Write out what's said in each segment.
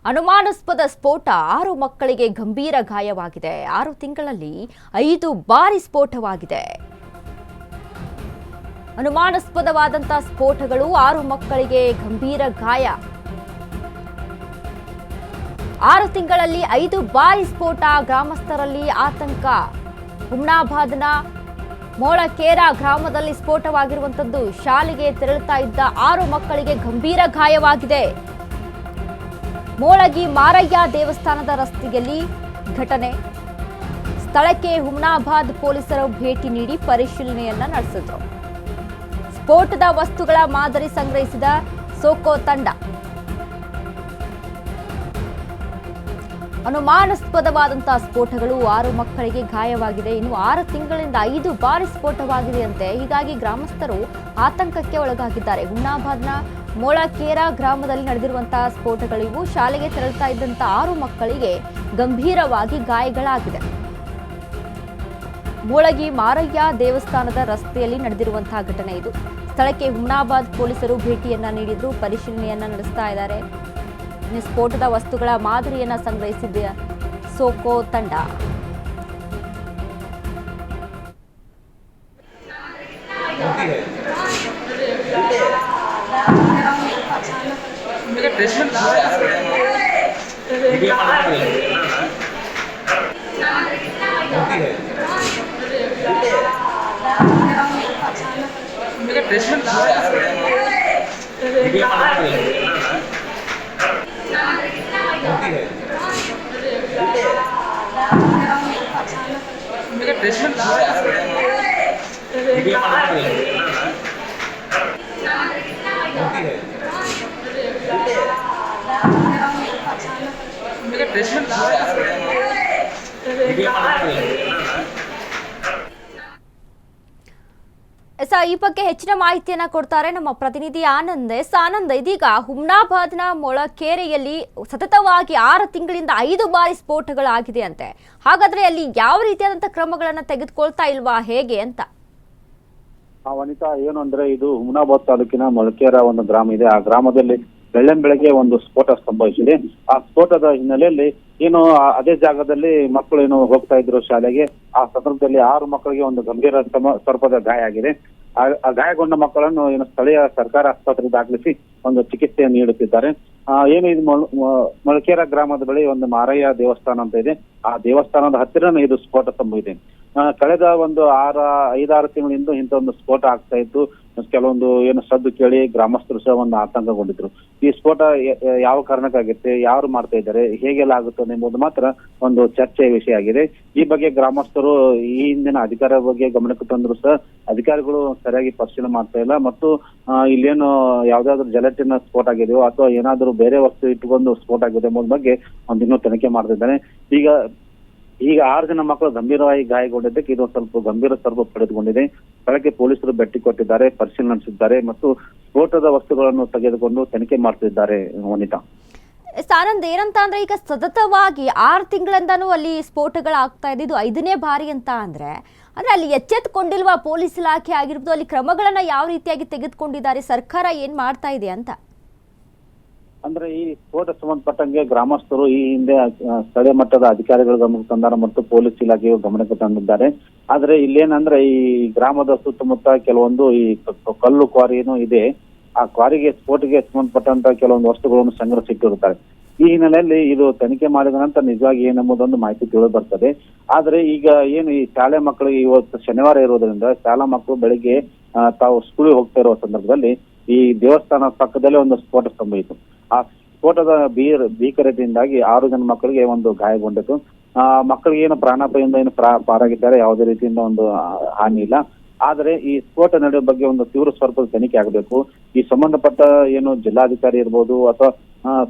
ಅನುಮಾನಾಸ್ಪದ ಸ್ಫೋಟ 6 ಮಕ್ಕಳಿಗೆ ಗಂಭೀರ ಗಾಯವಾಗಿದೆ. 6 ತಿಂಗಳಲ್ಲಿ 5 ಬಾರಿ ಸ್ಫೋಟವಾಗಿದೆ. ಅನುಮಾನಾಸ್ಪದವಾದಂತಹ ಸ್ಫೋಟಗಳು 6 ಮಕ್ಕಳಿಗೆ ಗಂಭೀರ ಗಾಯ. 6 ತಿಂಗಳಲ್ಲಿ 5 ಬಾರಿ ಸ್ಫೋಟ. ಗ್ರಾಮಸ್ಥರಲ್ಲಿ ಆತಂಕ. ಹುಮ್ನಾಬಾದ್ನ ಮೊಳಕೇರಾ ಗ್ರಾಮದಲ್ಲಿ ಸ್ಫೋಟವಾಗಿರುವಂತದ್ದು. ಶಾಲೆಗೆ ತೆರಳುತ್ತಾ ಇದ್ದ 6 ಮಕ್ಕಳಿಗೆ ಗಂಭೀರ ಗಾಯವಾಗಿದೆ. ಮೊಳಗಿ ಮಾರಯ್ಯ ದೇವಸ್ಥಾನದ ರಸ್ತೆಯಲ್ಲಿ ಘಟನೆ. ಸ್ಥಳಕ್ಕೆ ಹುಮ್ನಾಬಾದ್ ಪೊಲೀಸರು ಭೇಟಿ ನೀಡಿ ಪರಿಶೀಲನೆಯನ್ನ ನಡೆಸಿದ್ರು. ಸ್ಫೋಟದ ವಸ್ತುಗಳ ಮಾದರಿ ಸಂಗ್ರಹಿಸಿದ ಸೋಕೋ ತಂಡ. ಅನುಮಾನಾಸ್ಪದವಾದಂತಹ ಸ್ಫೋಟಗಳು 6 ಮಕ್ಕಳಿಗೆ ಗಾಯವಾಗಿದೆ. ಇನ್ನು 6 ತಿಂಗಳಿಂದ 5 ಬಾರಿ ಸ್ಫೋಟವಾಗಿದೆಯಂತೆ. ಹೀಗಾಗಿ ಗ್ರಾಮಸ್ಥರು ಆತಂಕಕ್ಕೆ ಒಳಗಾಗಿದ್ದಾರೆ. ಹುಮ್ನಾಬಾದ್ನ ಮೊಳಕೇರಾ ಗ್ರಾಮದಲ್ಲಿ ನಡೆದಿರುವಂತಹ ಸ್ಫೋಟಗಳಿವು. ಶಾಲೆಗೆ ತೆರಳುತ್ತಾ ಇದ್ದಂತಹ 6 ಮಕ್ಕಳಿಗೆ ಗಂಭೀರವಾಗಿ ಗಾಯಗಳಾಗಿದೆ. ಮೊಳಗಿ ಮಾರಯ್ಯ ದೇವಸ್ಥಾನದ ರಸ್ತೆಯಲ್ಲಿ ನಡೆದಿರುವಂತಹ ಘಟನೆ ಇದು. ಸ್ಥಳಕ್ಕೆ ಹುಮ್ನಾಬಾದ್ ಪೊಲೀಸರು ಭೇಟಿಯನ್ನ ನೀಡಿದ್ರು, ಪರಿಶೀಲನೆಯನ್ನ ನಡೆಸ್ತಾ ಇದ್ದಾರೆ. ಸ್ಫೋಟದ ವಸ್ತುಗಳ ಮಾದರಿಯನ್ನ ಸಂಗ್ರಹಿಸಿದ ಸೋಕೋ ತಂಡ. ಈ ಬಗ್ಗೆ ಹೆಚ್ಚಿನ ಮಾಹಿತಿಯನ್ನ ಕೊಡ್ತಾರೆ ನಮ್ಮ ಪ್ರತಿನಿಧಿ ಆನಂದ್. ಆನಂದ್, ಇದೀಗ ಹುಮ್ನಾಬಾದ್ನ ಮೊಳಕೇರೆಯಲ್ಲಿ ಸತತವಾಗಿ 6 ತಿಂಗಳಿಂದ 5 ಬಾರಿ ಸ್ಫೋಟಗಳಾಗಿದೆ ಅಂತೆ. ಹಾಗಾದ್ರೆ ಅಲ್ಲಿ ಯಾವ ರೀತಿಯಾದಂತಹ ಕ್ರಮಗಳನ್ನ ತೆಗೆದುಕೊಳ್ತಾ ಇಲ್ವಾ, ಹೇಗೆ ಅಂತ? ವನಿತಾ, ಏನು ಅಂದ್ರೆ ಇದು ಹುಮ್ನಾಬಾದ್ ತಾಲೂಕಿನ ಮೊಳಕೇರಾ ಒಂದು ಗ್ರಾಮ ಇದೆ. ಆ ಗ್ರಾಮದಲ್ಲಿ ಬೆಳಗ್ಗೆ ಒಂದು ಸ್ಫೋಟ ಸಂಭವಿಸಿದೆ. ಆ ಸ್ಫೋಟದ ಹಿನ್ನೆಲೆಯಲ್ಲಿ ಏನು ಅದೇ ಜಾಗದಲ್ಲಿ ಮಕ್ಕಳು ಏನು ಹೋಗ್ತಾ ಇದ್ರು ಶಾಲೆಗೆ. ಆ ಸಂದರ್ಭದಲ್ಲಿ 6 ಮಕ್ಕಳಿಗೆ ಒಂದು ಗಂಭೀರ ಸ್ವರೂಪದ ಗಾಯ ಆಗಿದೆ. ಆ ಗಾಯಗೊಂಡ ಮಕ್ಕಳನ್ನು ಏನು ಸ್ಥಳೀಯ ಸರ್ಕಾರ ಆಸ್ಪತ್ರೆಗೆ ದಾಖಲಿಸಿ ಒಂದು ಚಿಕಿತ್ಸೆಯನ್ನು ನೀಡುತ್ತಿದ್ದಾರೆ. ಏನು ಇದು ಮೊಳಕೇರಾ ಗ್ರಾಮದ ಬಳಿ ಒಂದು ಮಾರಯ್ಯ ದೇವಸ್ಥಾನ ಅಂತ ಇದೆ. ಆ ದೇವಸ್ಥಾನದ ಹತ್ತಿರನೇ ಇದು ಸ್ಫೋಟ ಸಂಭವಿಸಿದೆ. ಕಳೆದ ಒಂದು 5-6 ತಿಂಗಳಿಂದ ಇಂಥ ಒಂದು ಸ್ಫೋಟ ಆಗ್ತಾ ಇತ್ತು. ಕೆಲವೊಂದು ಏನು ಸದ್ದು ಕೇಳಿ ಗ್ರಾಮಸ್ಥರು ಸಹ ಒಂದು ಆತಂಕಗೊಂಡಿದ್ರು. ಈ ಸ್ಫೋಟ ಯಾವ ಕಾರಣಕ್ಕಾಗುತ್ತೆ, ಯಾರು ಮಾಡ್ತಾ ಇದ್ದಾರೆ, ಹೇಗೆಲ್ಲ ಆಗುತ್ತದೆ ಎಂಬುದು ಮಾತ್ರ ಒಂದು ಚರ್ಚೆಯ ವಿಷಯ ಆಗಿದೆ. ಈ ಬಗ್ಗೆ ಗ್ರಾಮಸ್ಥರು ಈ ಹಿಂದಿನ ಅಧಿಕಾರಿಗಳ ಬಗ್ಗೆ ಗಮನಕ್ಕೆ ತಂದ್ರು ಸಹ ಅಧಿಕಾರಿಗಳು ಸರಿಯಾಗಿ ಪರಿಶೀಲನೆ ಮಾಡ್ತಾ ಇಲ್ಲ. ಮತ್ತು ಇಲ್ಲೇನು ಯಾವ್ದಾದ್ರು ಜಲಟಿನ ಸ್ಫೋಟ ಆಗಿದೆಯೋ ಅಥವಾ ಏನಾದ್ರು ಬೇರೆ ವಸ್ತು ಇಟ್ಟುಕೊಂಡು ಸ್ಫೋಟ ಆಗಿದೆ ಎಂಬುದ್ರ ಬಗ್ಗೆ ಒಂದು ಇನ್ನೂ ತನಿಖೆ ಮಾಡ್ತಿದ್ದಾನೆ. ಈಗ 6 ಜನ ಮಕ್ಕಳು ಗಂಭೀರವಾಗಿ ಗಾಯಗೊಂಡಿದ್ದಕ್ಕೆ ಇದು ಸ್ವಲ್ಪ ಗಂಭೀರ ಸ್ವರೂಪ ಪಡೆದುಕೊಂಡಿದೆ. ಸ್ಥಳಕ್ಕೆ ಪೊಲೀಸರು ಭೇಟಿ ಕೊಟ್ಟಿದ್ದಾರೆ, ಪರಿಶೀಲನೆ ನಡೆಸಿದ್ದಾರೆ ಮತ್ತು ಸ್ಫೋಟದ ವಸ್ತುಗಳನ್ನು ತೆಗೆದುಕೊಂಡು ತನಿಖೆ ಮಾಡ್ತಿದ್ದಾರೆ. ವನಿತಾ, ಆನಂದ್, ಏನಂತ ಅಂದ್ರೆ ಈಗ ಸತತವಾಗಿ 6 ತಿಂಗಳಿಂದನೂ ಅಲ್ಲಿ ಸ್ಫೋಟಗಳಾಗ್ತಾ ಇದೆ. ಇದು 5ನೇ ಬಾರಿ ಅಂತ ಅಂದ್ರೆ ಅಲ್ಲಿ ಎಚ್ಚೆತ್ತುಕೊಂಡಿಲ್ವಾ ಪೊಲೀಸ್ ಇಲಾಖೆ ಆಗಿರ್ಬೋದು? ಅಲ್ಲಿ ಕ್ರಮಗಳನ್ನ ಯಾವ ರೀತಿಯಾಗಿ ತೆಗೆದುಕೊಂಡಿದ್ದಾರೆ, ಸರ್ಕಾರ ಏನ್ ಮಾಡ್ತಾ ಇದೆ ಅಂತ? ಅಂದ್ರೆ ಈ ಸ್ಫೋಟ ಸಂಬಂಧಪಟ್ಟಂಗೆ ಗ್ರಾಮಸ್ಥರು ಈ ಹಿಂದೆ ಸ್ಥಳೀಯ ಮಟ್ಟದ ಅಧಿಕಾರಿಗಳ ಗಮನಕ್ಕೆ ತಂದಾರ ಮತ್ತು ಪೊಲೀಸ್ ಇಲಾಖೆಯು ಗಮನಕ್ಕೆ ತಂದಿದ್ದಾರೆ. ಆದ್ರೆ ಇಲ್ಲೇನಂದ್ರೆ ಈ ಗ್ರಾಮದ ಸುತ್ತಮುತ್ತ ಕೆಲವೊಂದು ಈ ಕಲ್ಲು ಕ್ವಾರಿನೂ ಇದೆ. ಆ ಕ್ವಾರಿಗೆ ಸ್ಫೋಟಕ್ಕೆ ಸಂಬಂಧಪಟ್ಟಂತ ಕೆಲವೊಂದು ವಸ್ತುಗಳನ್ನು ಸಂಗ್ರಹಿಸಿಟ್ಟಿರುತ್ತಾರೆ. ಈ ಹಿನ್ನೆಲೆಯಲ್ಲಿ ಇದು ತನಿಖೆ ಮಾಡಿದ ನಂತರ ನಿಜವಾಗಿ ಏನೆಂಬುದೊಂದು ಮಾಹಿತಿ ತಿಳಿದು ಬರ್ತದೆ. ಆದ್ರೆ ಈಗ ಏನು ಈ ಶಾಲೆ ಮಕ್ಕಳಿಗೆ ಇವತ್ತು ಶನಿವಾರ ಇರೋದ್ರಿಂದ ಶಾಲಾ ಮಕ್ಕಳು ಬೆಳಿಗ್ಗೆ ತಾವು ಸ್ಕೂಲಿಗೆ ಹೋಗ್ತಾ ಇರುವ ಸಂದರ್ಭದಲ್ಲಿ ಈ ದೇವಸ್ಥಾನ ಪಕ್ಕದಲ್ಲೇ ಒಂದು ಸ್ಫೋಟ ಸಂಭವಿಸಿತು. ಆ ಸ್ಫೋಟದ ಭೀಕರತೆಯಿಂದಾಗಿ 6 ಜನ ಮಕ್ಕಳಿಗೆ ಒಂದು ಗಾಯಗೊಂಡಿತು. ಮಕ್ಕಳಿಗೆ ಏನು ಪ್ರಾಣಾಪಾಯದಿಂದ ಏನು ಪಾರಾಗಿದ್ದಾರೆ, ಯಾವುದೇ ರೀತಿಯಿಂದ ಒಂದು ಹಾನಿ ಇಲ್ಲ. ಆದ್ರೆ ಈ ಸ್ಫೋಟ ನಡೆಯುವ ಬಗ್ಗೆ ಒಂದು ತೀವ್ರ ಸ್ವರೂಪದ ತನಿಖೆ ಆಗಬೇಕು. ಈ ಸಂಬಂಧಪಟ್ಟ ಏನು ಜಿಲ್ಲಾಧಿಕಾರಿ ಇರ್ಬೋದು ಅಥವಾ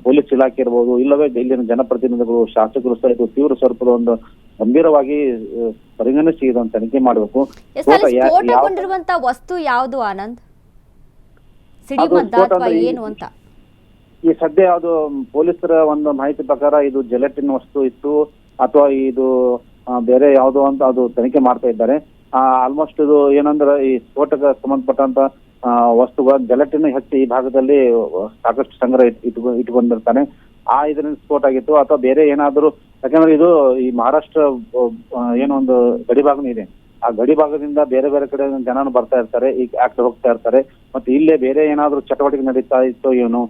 ಪೊಲೀಸ್ ಇಲಾಖೆ ಇರ್ಬೋದು, ಇಲ್ಲವೇ ಇಲ್ಲಿನ ಜನಪ್ರತಿನಿಧಿಗಳು, ಶಾಸಕರು ಸಹ ಇದು ತೀವ್ರ ಸ್ವರೂಪದ ಒಂದು ಗಂಭೀರವಾಗಿ ಪರಿಗಣಿಸಿ ಇದನ್ನು ತನಿಖೆ ಮಾಡಬೇಕು. ಸ್ಫೋಟಗೊಂಡಿರುವಂತಹ ವಸ್ತು ಯಾವುದು ಆನಂದ್? ಸಿಡಿಮದ್ದ ಅಥವಾ ಏನು ಅಂತ? ಈ ಸದ್ಯ ಅದು ಪೊಲೀಸರ ಒಂದು ಮಾಹಿತಿ ಪ್ರಕಾರ ಇದು ಜೆಲಟಿನ್ ವಸ್ತು ಇತ್ತು ಅಥವಾ ಇದು ಬೇರೆ ಯಾವುದೋ ಅಂತ ಅದು ತನಿಖೆ ಮಾಡ್ತಾ ಇದ್ದಾರೆ. ಆಲ್ಮೋಸ್ಟ್ ಇದು ಏನಂದ್ರೆ ಈ ಸ್ಫೋಟಕ್ಕೆ ಸಂಬಂಧಪಟ್ಟಂತ ವಸ್ತುಗಳ ಜೆಲಟಿನ್ ಹೆಚ್ಚು ಈ ಭಾಗದಲ್ಲಿ ಸಾಕಷ್ಟು ಸಂಗ್ರಹ ಇಟ್ಕೊಂಡಿರ್ತಾನೆ. ಆ ಇದರಿಂದ ಸ್ಫೋಟ ಆಗಿತ್ತು ಅಥವಾ ಬೇರೆ ಏನಾದ್ರು, ಯಾಕಂದ್ರೆ ಇದು ಈ ಮಹಾರಾಷ್ಟ್ರ ಏನೋ ಒಂದು ಗಡಿ ಭಾಗನೂ ಇದೆ. ಆ ಗಡಿ ಭಾಗದಿಂದ ಬೇರೆ ಬೇರೆ ಕಡೆ ಜನನು ಬರ್ತಾ ಇರ್ತಾರೆ, ಈಗ ಆಗ್ತಾ ಹೋಗ್ತಾ ಇರ್ತಾರೆ. ಮತ್ತೆ ಇಲ್ಲೇ ಬೇರೆ ಏನಾದ್ರು ಚಟುವಟಿಕೆ ನಡೀತಾ ಇತ್ತು ಏನು,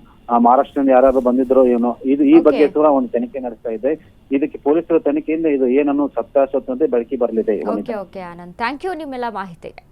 ಮಹಾರಾಷ್ಟ್ರದಿಂದ ಯಾರು ಬಂದಿದ್ರು ಏನೋ, ಇದು ಈ ಬಗ್ಗೆ ಕೂಡ ಒಂದು ತನಿಖೆ ನಡೆಸ್ತಾ ಇದೆ. ಇದಕ್ಕೆ ಪೊಲೀಸರ ತನಿಖೆಯಿಂದ ಇದು ಏನನ್ನು ಸತ್ಯಾಸತ್ಯತೆ ಬೆಳಕಿ ಬರಲಿದೆ. ಓಕೆ ಆನಂದ್, ಥ್ಯಾಂಕ್ ಯು ನಿಮ್ಮೆಲ್ಲ ಮಾಹಿತಿಗೆ.